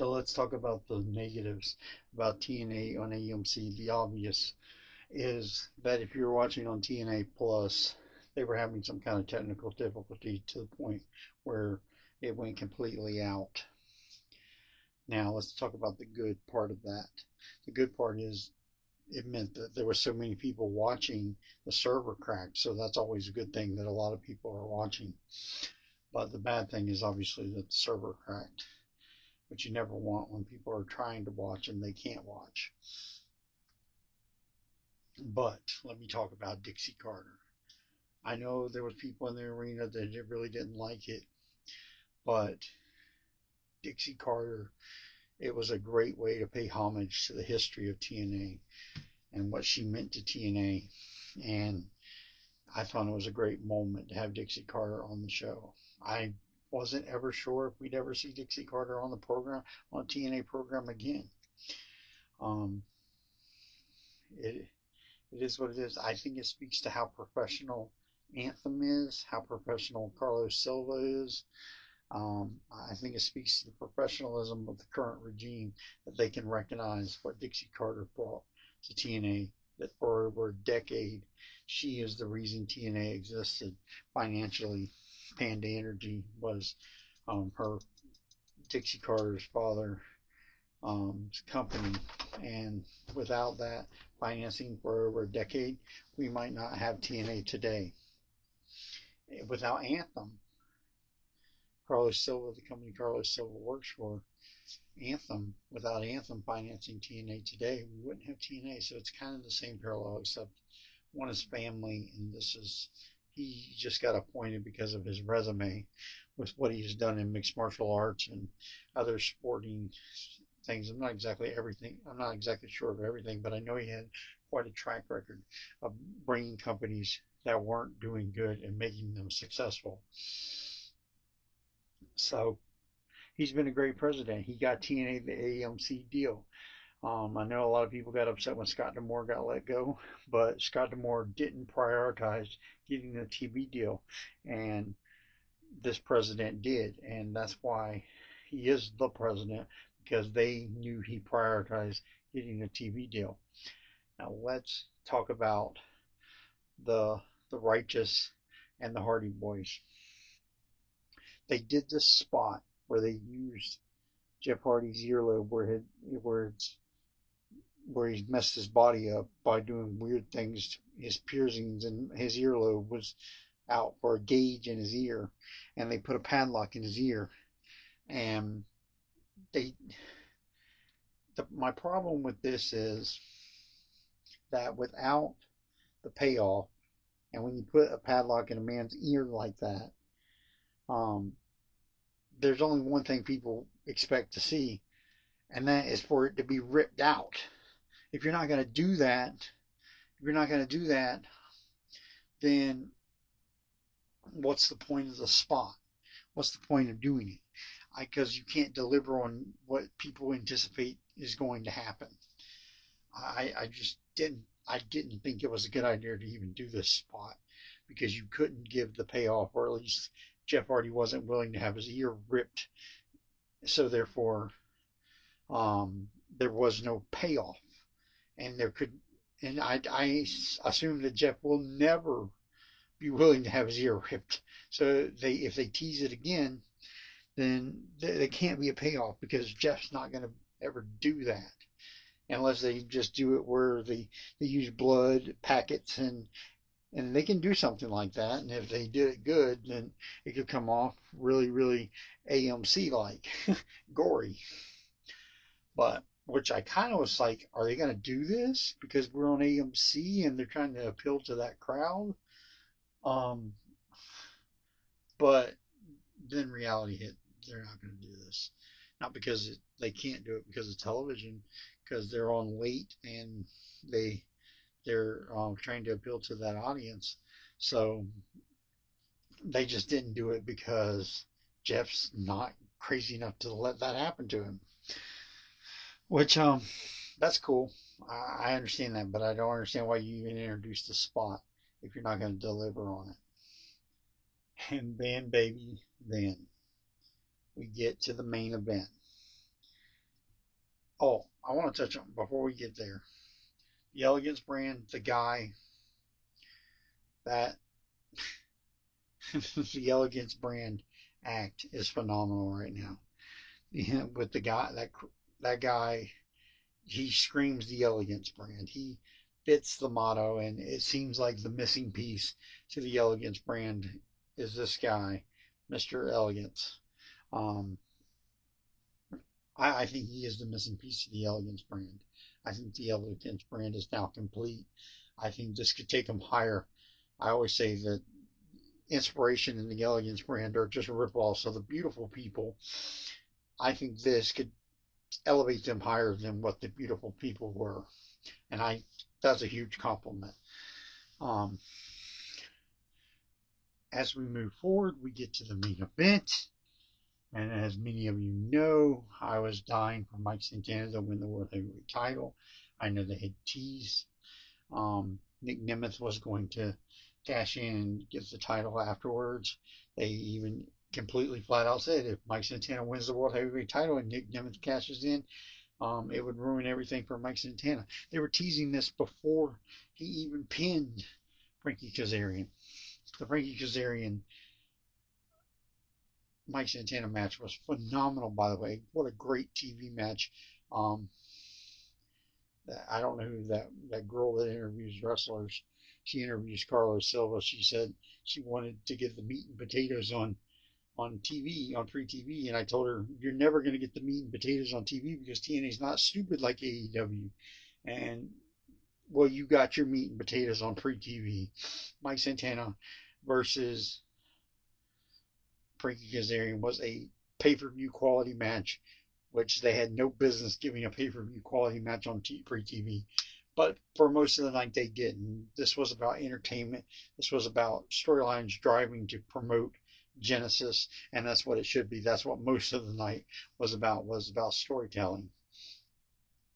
So let's talk about the negatives about TNA on AMC. The obvious is that if you're watching on TNA Plus, they were having some kind of technical difficulty to the point where it went completely out. Now let's talk about the good part of that. The good part is it meant that there were so many people watching, the server cracked. So that's always a good thing that a lot of people are watching. But the bad thing is obviously that the server cracked, which you never want when people are trying to watch and they can't watch. But let me talk about Dixie Carter. I know there was people in the arena that really didn't like it, but Dixie Carter, it was a great way to pay homage to the history of TNA and what she meant to TNA. And I thought it was a great moment to have Dixie Carter on the show. I wasn't ever sure if we'd ever see Dixie Carter on the program, on TNA program again. Um, it, it is what it is. I think it speaks to how professional Anthem is, how professional Carlos Silva is. I think it speaks to the professionalism of the current regime that they can recognize what Dixie Carter brought to TNA. That for over a decade, she is the reason TNA existed financially. Panda Energy was her Dixie Carter's father company. And without that financing for over a decade, we might not have TNA today. Without Anthem, Carlos Silva, the company Carlos Silva works for, Anthem, without Anthem financing TNA today, we wouldn't have TNA. So it's kind of the same parallel, except one is family, and this is he just got appointed because of his resume with what he's done in mixed martial arts and other sporting things. I'm not exactly sure of everything, but I know he had quite a track record of bringing companies that weren't doing good and making them successful. So he's been a great president. He got TNA the AMC deal. I know a lot of people got upset when Scott D'Amore got let go, but Scott D'Amore didn't prioritize getting the TV deal, and this president did, and that's why he is the president, because they knew he prioritized getting a TV deal. Now let's talk about the the righteous and the Hardy Boys. They did this spot where they used Jeff Hardy's earlobe where he's messed his body up by doing weird things. His piercings and his earlobe was out for a gauge in his ear, and they put a padlock in his ear. And they, my problem with this is that without the payoff, and when you put a padlock in a man's ear like that, um, there's only one thing people expect to see, and that is for it to be ripped out. If you're not going to do that, if you're not going to do that, then what's the point of the spot? What's the point of doing it? Because you can't deliver on what people anticipate is going to happen. I just didn't think it was a good idea to even do this spot because you couldn't give the payoff, or at least Jeff Hardy wasn't willing to have his ear ripped. So therefore, there was no payoff, and there could, and I assume that Jeff will never be willing to have his ear ripped. So if they tease it again, then there can't be a payoff because Jeff's not going to ever do that unless they just do it where they use blood packets, and they can do something like that. And if they did it good, then it could come off really, really AMC like gory. But which I kind of was like, are they going to do this because we're on AMC and they're trying to appeal to that crowd? Um, but then reality hit. They're not going to do this. Not because they can't do it because of television, because they're on late and they they're trying to appeal to that audience. So they just didn't do it because Jeff's not crazy enough to let that happen to him. Which that's cool. I understand that, but I don't understand why you even introduced the spot if you're not going to deliver on it. And then, baby, then we get to the main event. Oh, I want to touch on before we get there. The Elegance brand, the guy that the Elegance brand act is phenomenal right now. Yeah, with the guy that guy, he screams the Elegance brand. He fits the motto, and it seems like the missing piece to the Elegance brand is this guy, Mr. Elegance. Um, I think he is the missing piece of the Elegance brand. I think the Elegance brand is now complete. I think this could take them higher. I always say that inspiration and the Elegance brand are just ripoffs of the beautiful people. I think this could elevate them higher than what the beautiful people were, and I that's a huge compliment. Um, as we move forward, we get to the main event, and as many of you know, I was dying for Mike Santana to win the World Heavyweight title. I know they had teased Nick Nemeth was going to cash in and get the title afterwards. They even completely flat out said if Mike Santana wins the World Heavyweight title and Nick Nemeth cashes in, it would ruin everything for Mike Santana. They were teasing this before he even pinned Frankie Kazarian. The Frankie Kazarian Mike Santana match was phenomenal, by the way. What a great TV match. Um, I don't know who that girl that interviews wrestlers. She interviews Carlos Silva. She said she wanted to get the meat and potatoes on TV, on free TV, and I told her you're never going to get the meat and potatoes on TV because TNA is not stupid like AEW. And well, you got your meat and potatoes on free TV. Mike Santana versus Frankie Kazarian was a pay-per-view quality match, which they had no business giving a pay-per-view quality match on free TV. But for most of the night, they didn't. This was about entertainment. This was about storylines driving to promote Genesis, and that's what it should be. That's what most of the night was about storytelling.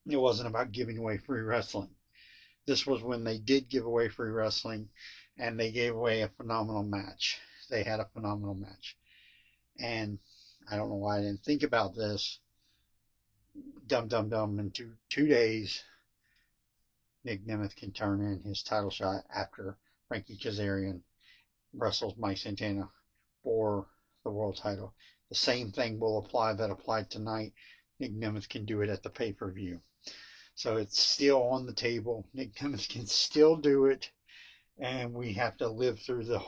It wasn't about giving away free wrestling. This was when they did give away free wrestling, and they gave away a phenomenal match. They had a phenomenal match. And I don't know why I didn't think about this. Dum dum dum. In 2 days, Nick Nemeth can turn in his title shot after Frankie Kazarian wrestles Mike Santana for the world title. The same thing will apply that applied tonight. Nick Nemeth can do it at the pay per view. So it's still on the table. Nick Nemeth can still do it. And we have to live through the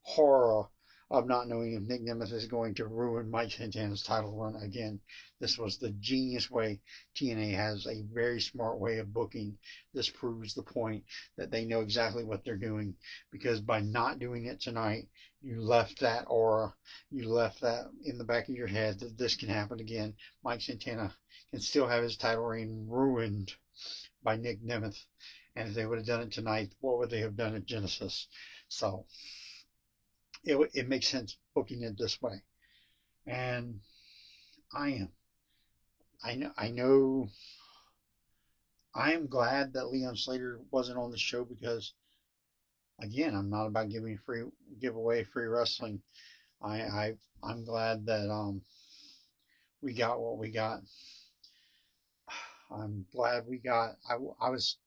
horror of not knowing if Nick Nemeth is going to ruin Mike Santana's title run again. This was the genius way. TNA has a very smart way of booking. This proves the point that they know exactly what they're doing because by not doing it tonight, you left that aura, you left that in the back of your head that this can happen again. Mike Santana can still have his title reign ruined by Nick Nemeth. And if they would have done it tonight, what would they have done at Genesis? So it makes sense booking it this way. And I am. I know. I am glad that Leon Slater wasn't on the show because, again, I'm not about giving free give away free wrestling. I'm glad that we got what we got. I'm glad we got. I was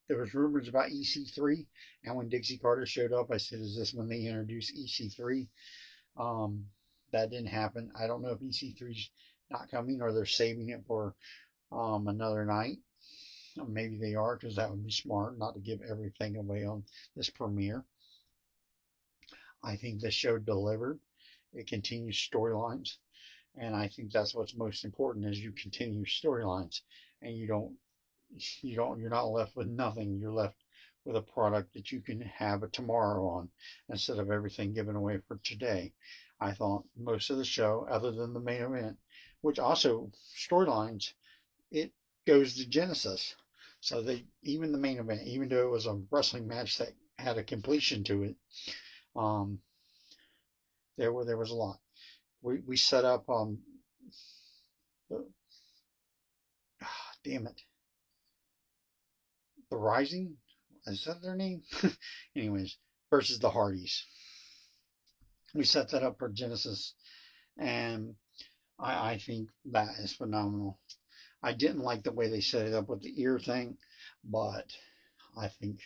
there was rumors about EC3, and when Dixie Carter showed up, I said, "Is this when they introduce EC3?" Um, that didn't happen. I don't know if EC3's not coming or they're saving it for another night. Maybe they are because that would be smart not to give everything away on this premiere. I think this show delivered. It continues storylines, and I think that's what's most important is you continue storylines, and you're not left with nothing. You're left with a product that you can have a tomorrow on instead of everything given away for today. I thought most of the show, other than the main event, which also storylines, it goes to Genesis. So they even the main event, even though it was a wrestling match that had a completion to it, um, there was a lot. We set up the damn it, the Rising, is that their name? Anyways, versus the Hardys. We set that up for Genesis, and I think that is phenomenal. I didn't like the way they set it up with the ear thing, but I think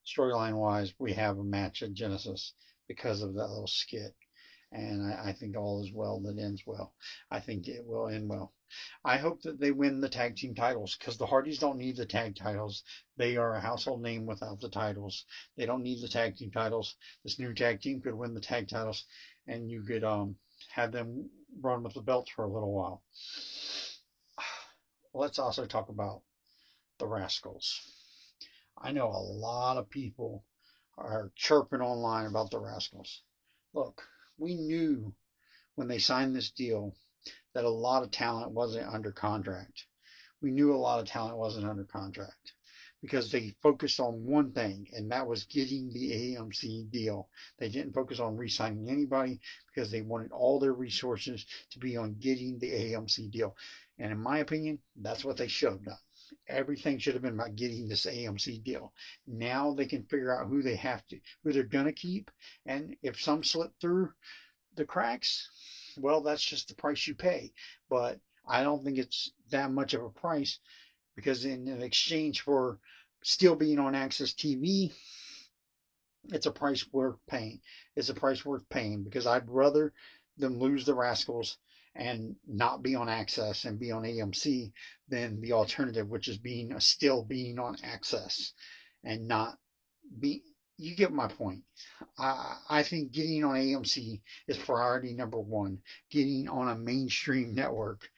storyline wise, we have a match at Genesis because of that little skit. And I think all is well that ends well. I think it will end well. I hope that they win the tag team titles because the Hardys don't need the tag titles. They are a household name without the titles. They don't need the tag team titles. This new tag team could win the tag titles, and you could have them run with the belts for a little while. Let's also talk about the Rascals. I know a lot of people are chirping online about the Rascals. Look, we knew when they signed this deal that a lot of talent wasn't under contract. We knew a lot of talent wasn't under contract because they focused on one thing, and that was getting the AMC deal. They didn't focus on re signing anybody because they wanted all their resources to be on getting the AMC deal. And in my opinion, that's what they should have done. Everything should have been about getting this AMC deal. Now they can figure out who they're gonna keep, and if some slip through the cracks, well, that's just the price you pay. But I don't think it's that much of a price because in exchange for still being on Access TV, it's a price worth paying. It's a price worth paying because I'd rather them lose the Rascals and not be on Access and be on AMC than the alternative, which is being on Access and not be. You get my point. I think getting on AMC is priority number one. Getting on a mainstream network,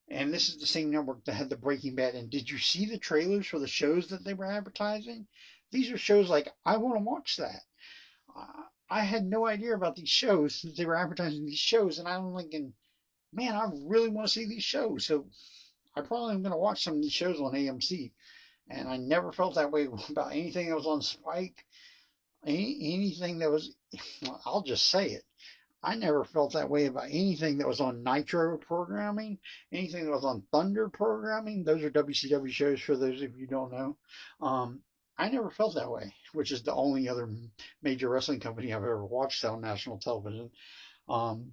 and this is the same network that had the Breaking Bad. And did you see the trailers for the shows that they were advertising? These are shows like I want to watch that. I had no idea about these shows that they were advertising these shows, and I'm thinking, man, I really want to see these shows. So I probably am going to watch some of these shows on AMC. And I never felt that way about anything that was on Spike, anything that was. I'll just say it. I never felt that way about anything that was on Nitro programming, anything that was on Thunder programming. Those are WCW shows for those of you who don't know. Um, I never felt that way, which is the only other major wrestling company I've ever watched on national television. Um,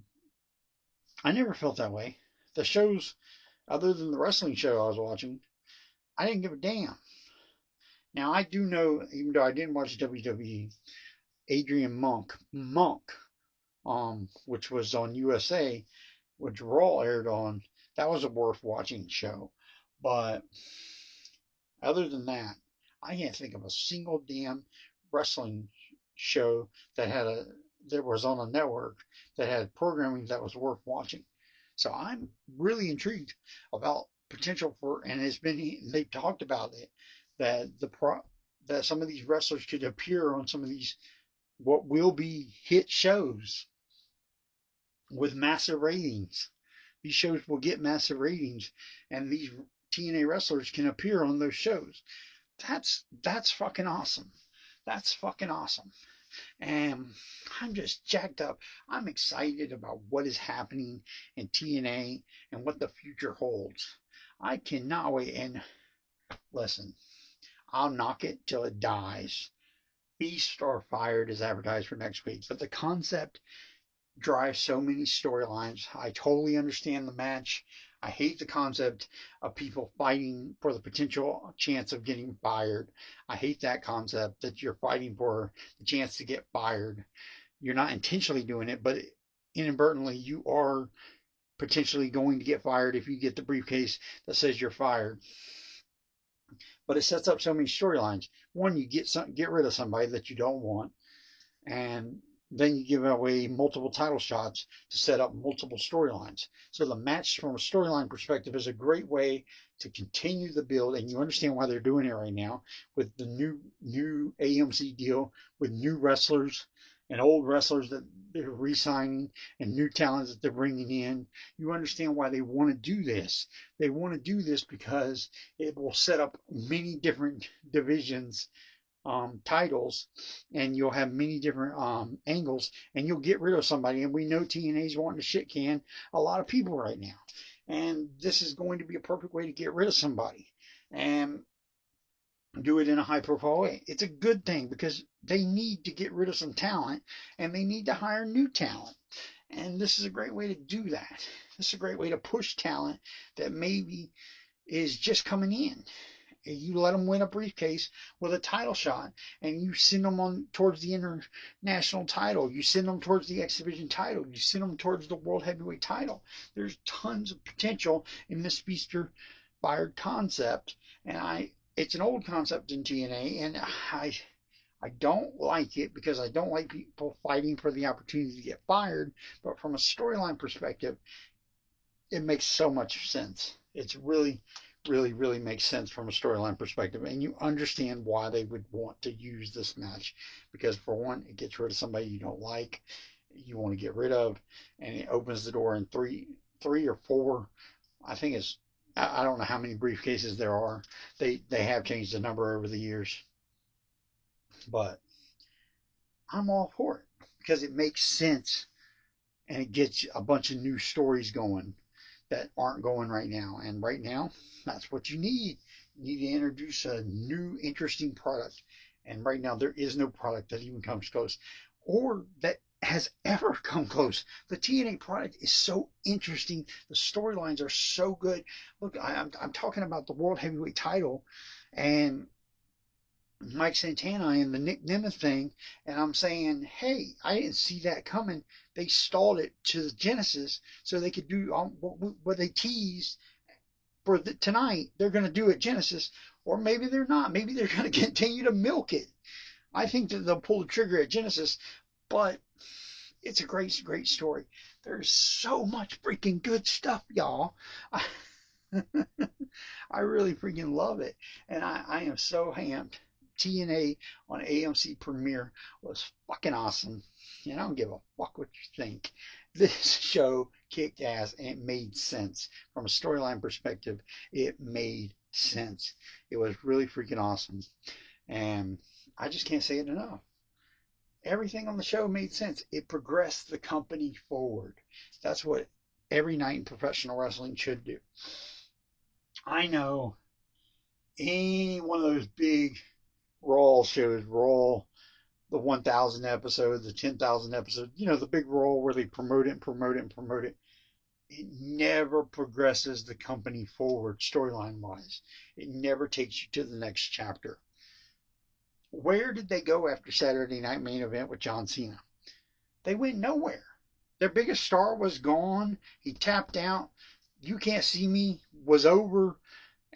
I never felt that way. The shows, other than the wrestling show I was watching, I didn't give a damn. Now I do know, even though I didn't watch WWE, Adrian Monk, which was on USA, which Raw aired on, that was a worth watching show. But other than that, I can't think of a single damn wrestling show that was on a network that had programming that was worth watching. So I'm really intrigued about potential for, and they've talked about it that that some of these wrestlers could appear on some of these what will be hit shows with massive ratings. These shows will get massive ratings, and these TNA wrestlers can appear on those shows. That's fucking awesome. That's fucking awesome. And I'm just jacked up. I'm excited about what is happening in TNA and what the future holds. I cannot wait. And listen, I'll knock it till it dies. Beast or Fired is advertised for next week, but the concept drives so many storylines. I totally understand the match. I hate the concept of people fighting for the potential chance of getting fired. I hate that concept that you're fighting for the chance to get fired. You're not intentionally doing it, but inadvertently you are potentially going to get fired if you get the briefcase that says you're fired. But it sets up so many storylines. One, you get rid of somebody that you don't want, and then you give away multiple title shots to set up multiple storylines. So the match from a storyline perspective is a great way to continue the build, and you understand why they're doing it right now with the new AMC deal with new wrestlers and old wrestlers that they're re-signing and new talents that they're bringing in. You understand why they want to do this. They want to do this because it will set up many different divisions titles, and you'll have many different angles, and you'll get rid of somebody. And we know TNA's wanting to shit can a lot of people right now, and this is going to be a perfect way to get rid of somebody and do it in a high profile way. It's a good thing because they need to get rid of some talent and they need to hire new talent. And this is a great way to do that. This is a great way to push talent that maybe is just coming in. You let them win a briefcase with a title shot, and you send them on towards the international title. You send them towards the X Division title. You send them towards the World Heavyweight title. There's tons of potential in this Feaster fired concept, and it's an old concept in TNA, and I don't like it because I don't like people fighting for the opportunity to get fired. But from a storyline perspective, it makes so much sense. It's really makes sense from a storyline perspective, and you understand why they would want to use this match because for one, it gets rid of somebody you don't like, you want to get rid of, and it opens the door in three or four. I think it's I don't know how many briefcases there are. They have changed the number over the years, but I'm all for it because it makes sense and it gets a bunch of new stories going that aren't going right now. And right now, that's what you need. You need to introduce a new, interesting product. And right now, there is no product that even comes close or that has ever come close. The TNA product is so interesting. The storylines are so good. Look, I'm talking about the World Heavyweight title and Mike Santana and the Nick Nemeth thing, and I'm saying, hey, I didn't see that coming. They stalled it to the Genesis so they could do what they teased for tonight. They're going to do at Genesis, or maybe they're not. Maybe they're going to continue to milk it. I think that they'll pull the trigger at Genesis, but it's a great story. There's so much freaking good stuff, y'all. I really freaking love it. And I am so amped. TNA on AMC Premiere was fucking awesome. And I don't give a fuck what you think. This show kicked ass and it made sense. From a storyline perspective, it made sense. It was really freaking awesome. And I just can't say it enough. Everything on the show made sense. It progressed the company forward. That's what every night in professional wrestling should do. I know any one of those big Raw shows, Raw, the 1,000 episode, the 10,000 episode, the big Raw where they promote it and promote it and promote it. It never progresses the company forward storyline wise. It never takes you to the next chapter. Where did they go after Saturday Night Main Event with John Cena? They went nowhere. Their biggest star was gone. He tapped out. You Can't See Me was over.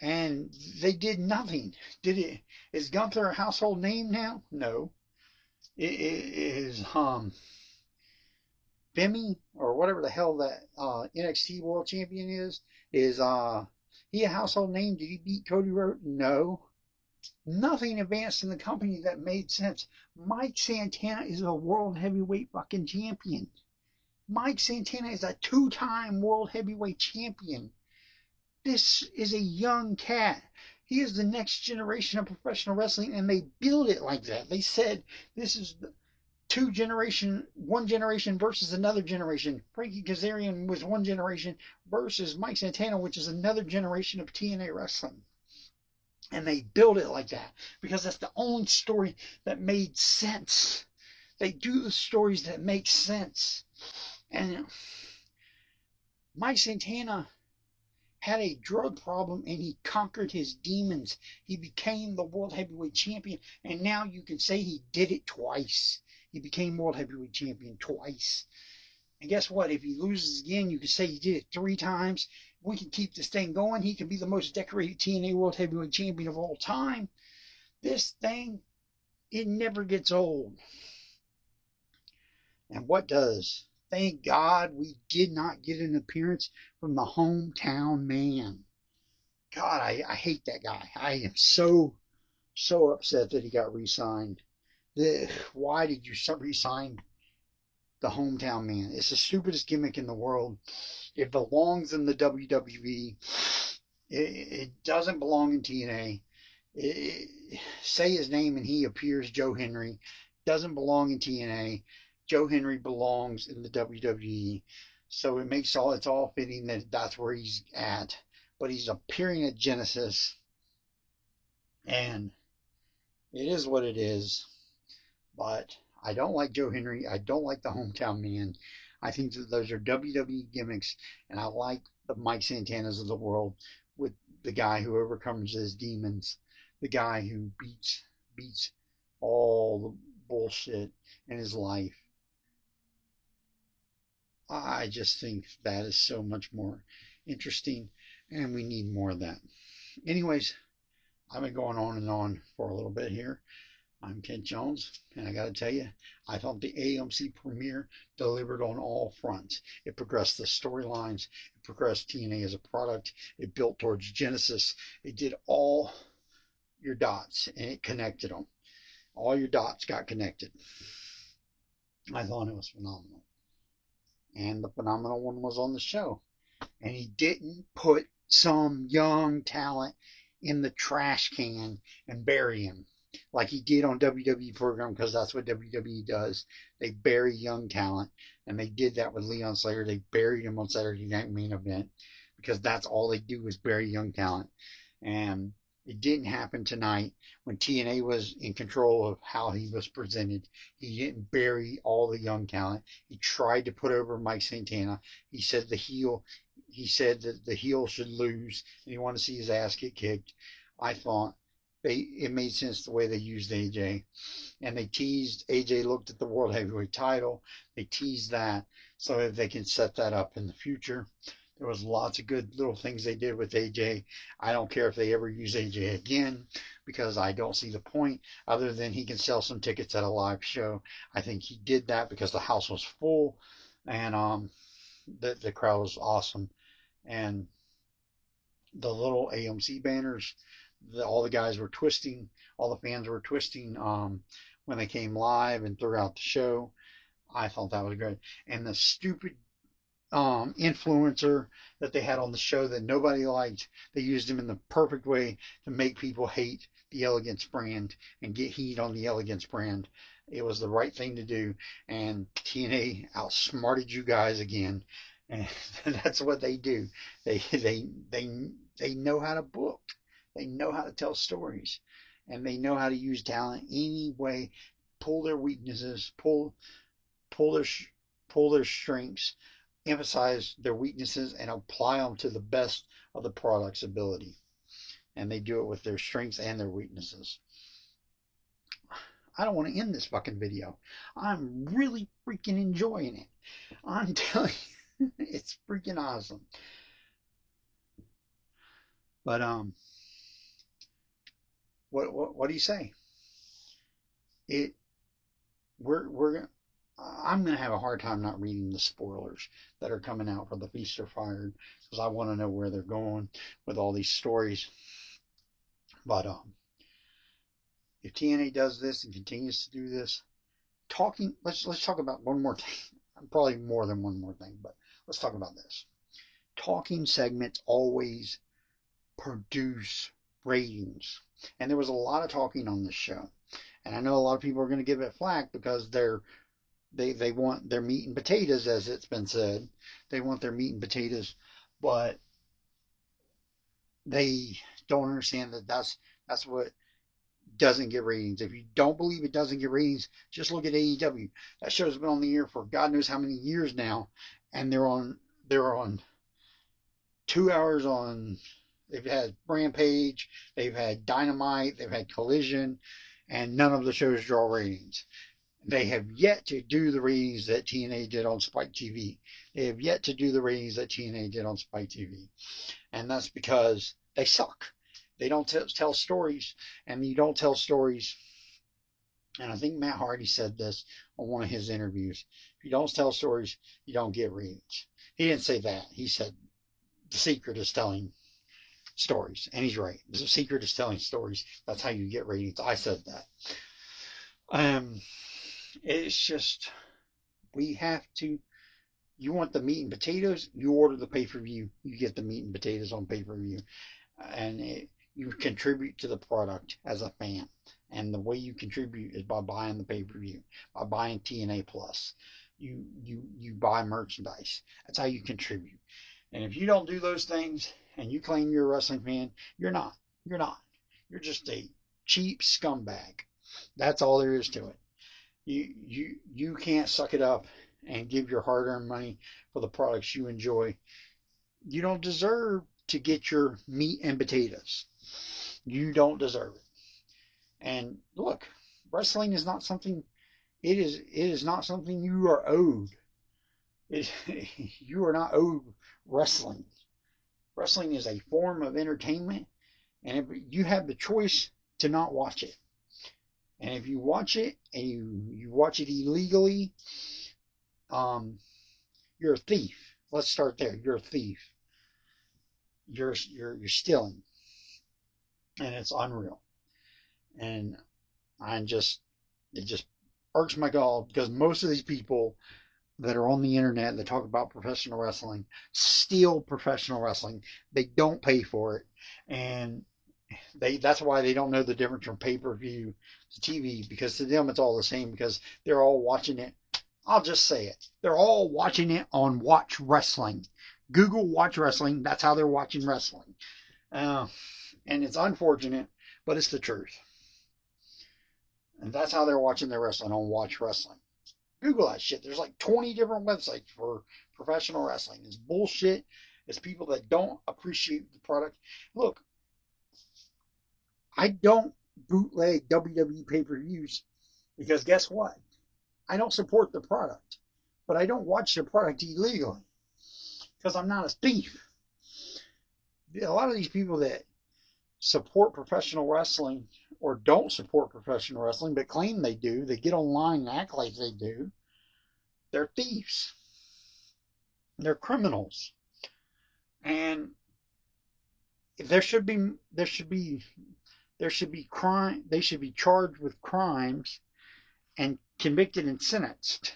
And they did nothing. Did it? Is Gunther a household name now? No. It is Femi or whatever the hell that NXT World Champion is. Is he a household name? Did he beat Cody Rhodes? No. Nothing advanced in the company that made sense. Mike Santana is a world heavyweight fucking champion. Mike Santana is a two-time world heavyweight champion. This is a young cat. He is the next generation of professional wrestling, and they build it like that. They said this is one generation versus another generation. Frankie Kazarian was one generation versus Mike Santana, which is another generation of TNA wrestling. And they build it like that because that's the only story that made sense. They do the stories that make sense. And Mike Santana had a drug problem and he conquered his demons. He became the world heavyweight champion, and now you can say he did it twice. He became world heavyweight champion twice. And guess what? If he loses again, you can say he did it three times. We can keep this thing going. He can be the most decorated TNA world heavyweight champion of all time. This thing, it never gets old. And what does? Thank God we did not get an appearance from the hometown man. God, I hate that guy. I am so upset that he got re-signed. Why did you re-sign the hometown man? It's the stupidest gimmick in the world. It belongs in the WWE. It doesn't belong in TNA. Say his name and he appears, Joe Henry. Doesn't belong in TNA. Joe Henry belongs in the WWE. So it's all fitting that that's where he's at. But he's appearing at Genesis, and it is what it is. But I don't like Joe Henry. I don't like the hometown man. I think that those are WWE gimmicks, and I like the Mike Santanas of the world with the guy who overcomes his demons, the guy who beats all the bullshit in his life. I just think that is so much more interesting, and we need more of that. Anyways, I've been going on and on for a little bit here. I'm Kent Jones, and I got to tell you, I thought the AMC premiere delivered on all fronts. It progressed the storylines, it progressed TNA as a product, it built towards Genesis, it did all your dots, and it connected them. All your dots got connected. I thought it was phenomenal. And the phenomenal one was on the show. And he didn't put some young talent in the trash can and bury him like he did on WWE program, because that's what WWE does. They bury young talent, and they did that with Leon Slater. They buried him on Saturday Night Main Event because that's all they do is bury young talent. And it didn't happen tonight when TNA was in control of how he was presented. He didn't bury all the young talent. He tried to put over Mike Santana. He said the heel he said that the heel should lose and he wanted to see his ass get kicked. I thought it made sense the way they used AJ. And they teased AJ looked at the World Heavyweight title. They teased that so that they can set that up in the future. There was lots of good little things they did with AJ. I don't care if they ever use AJ again because I don't see the point other than he can sell some tickets at a live show. I think he did that because the house was full and the crowd was awesome. And the little AMC banners, all the guys were twisting, all the fans were twisting when they came live and throughout the show. I thought that was great. And the stupid influencer that they had on the show that nobody liked. They used him in the perfect way to make people hate the Elegance brand and get heat on the Elegance brand. It was the right thing to do, and TNA outsmarted you guys again. And that's what they do. They know how to book. They know how to tell stories, and they know how to use talent any way, pull their weaknesses, pull their pull their strengths, emphasize their weaknesses, and apply them to the best of the product's ability. And they do it with their strengths and their weaknesses. I don't want to end this fucking video. I'm really freaking enjoying it. I'm telling you, it's freaking awesome. But what do you say? It we're I'm gonna have a hard time not reading the spoilers that are coming out for the Feast or Fired because I want to know where they're going with all these stories. But if TNA does this and continues to do this, let's talk about one more thing. Probably more than one more thing, but let's talk about this. Talking segments always produce ratings, and there was a lot of talking on this show. And I know a lot of people are going to give it flack because they want their meat and potatoes, as it's been said. They want their meat and potatoes, but they don't understand that that's what doesn't get ratings. If you don't believe it doesn't get ratings, just look at AEW. That show's been on the air for God knows how many years now, and they're on 2 hours on. They've had Rampage, they've had Dynamite, they've had Collision, and none of the shows draw ratings. They have yet to do the ratings that TNA did on Spike TV. They have yet to do the ratings that TNA did on Spike TV. And that's because they suck. They don't tell stories, and you don't tell stories. And I think Matt Hardy said this on one of his interviews. If you don't tell stories, you don't get ratings. He didn't say that. He said the secret is telling stories. And he's right. The secret is telling stories. That's how you get ratings. I said that. Um, it's just, we have to, you want the meat and potatoes, you order the pay per view. You get the meat and potatoes on pay per view. And you contribute to the product as a fan. And the way you contribute is by buying the pay per view, by buying TNA Plus. You buy merchandise. That's how you contribute. And if you don't do those things and you claim you're a wrestling fan, you're not. You're not. You're just a cheap scumbag. That's all there is to it. You can't suck it up and give your hard-earned money for the products you enjoy. You don't deserve to get your meat and potatoes. You don't deserve it. And look, wrestling is not something. It is not something you are owed. It, you are not owed wrestling. Wrestling is a form of entertainment, and if you have the choice to not watch it, and if you watch it and you watch it illegally, um, you're a thief. Let's start there. You're a thief. You're stealing, and it's unreal. And I'm just it just irks my gall because most of these people that are on the internet that talk about professional wrestling steal professional wrestling. They don't pay for it, and that's why they don't know the difference from pay-per-view to TV, because to them it's all the same, because they're all watching it. I'll just say it. They're all watching it on Watch Wrestling. Google Watch Wrestling. That's how they're watching wrestling. Uh, and it's unfortunate, but it's the truth. And that's how they're watching their wrestling, on Watch Wrestling. Google that shit. There's like 20 different websites for professional wrestling. It's bullshit. It's people that don't appreciate the product. Look, I don't bootleg WWE pay-per-views because guess what? I don't support the product, but I don't watch the product illegally because I'm not a thief. A lot of these people that support professional wrestling or don't support professional wrestling but claim they do, they get online and act like they do, they're thieves. They're criminals. And there should be crime. They should be charged with crimes and convicted and sentenced.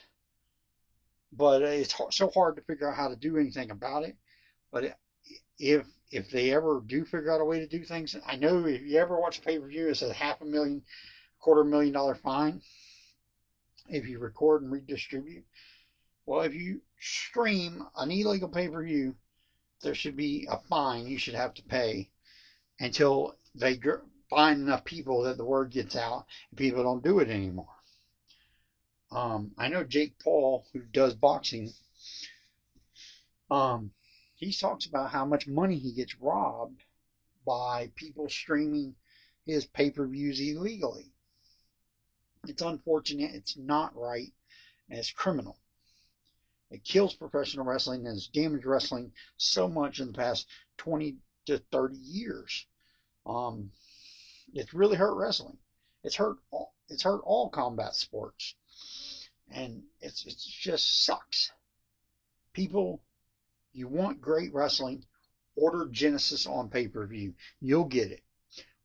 But it's so hard to figure out how to do anything about it. But if they ever do figure out a way to do things, I know if you ever watch a pay-per-view, it says $500,000, $250,000 fine if you record and redistribute. Well, if you stream an illegal pay-per-view, there should be a fine you should have to pay until they find enough people that the word gets out and people don't do it anymore. I know Jake Paul, who does boxing, um, he talks about how much money he gets robbed by people streaming his pay-per-views illegally. It's unfortunate, it's not right, and it's criminal. It kills professional wrestling and has damaged wrestling so much in the past 20 to 30 years. Um, it's really hurt wrestling. It's hurt all combat sports, and it just sucks. People, you want great wrestling? Order Genesis on pay-per-view. You'll get it.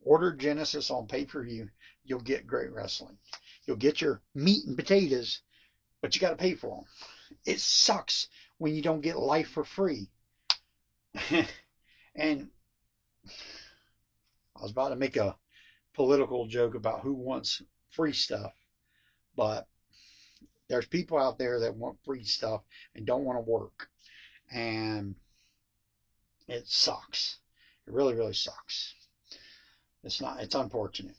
Order Genesis on pay-per-view. You'll get great wrestling. You'll get your meat and potatoes, but you got to pay for them. It sucks when you don't get life for free. And I was about to make a political joke about who wants free stuff, but there's people out there that want free stuff and don't want to work. And it sucks. It really, really sucks. It's unfortunate.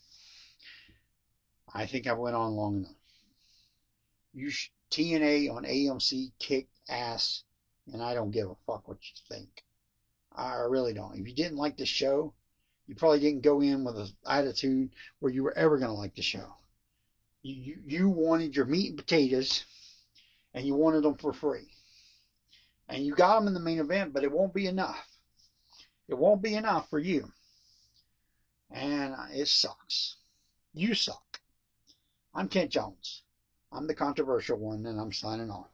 I think I went on long enough. TNA on AMC kicked ass, and I don't give a fuck what you think. I really don't. If you didn't like the show, you probably didn't go in with an attitude where you were ever going to like the show. You wanted your meat and potatoes, and you wanted them for free. And you got them in the main event, but it won't be enough. It won't be enough for you. And it sucks. You suck. I'm Kent Jones. I'm the controversial one, and I'm signing off.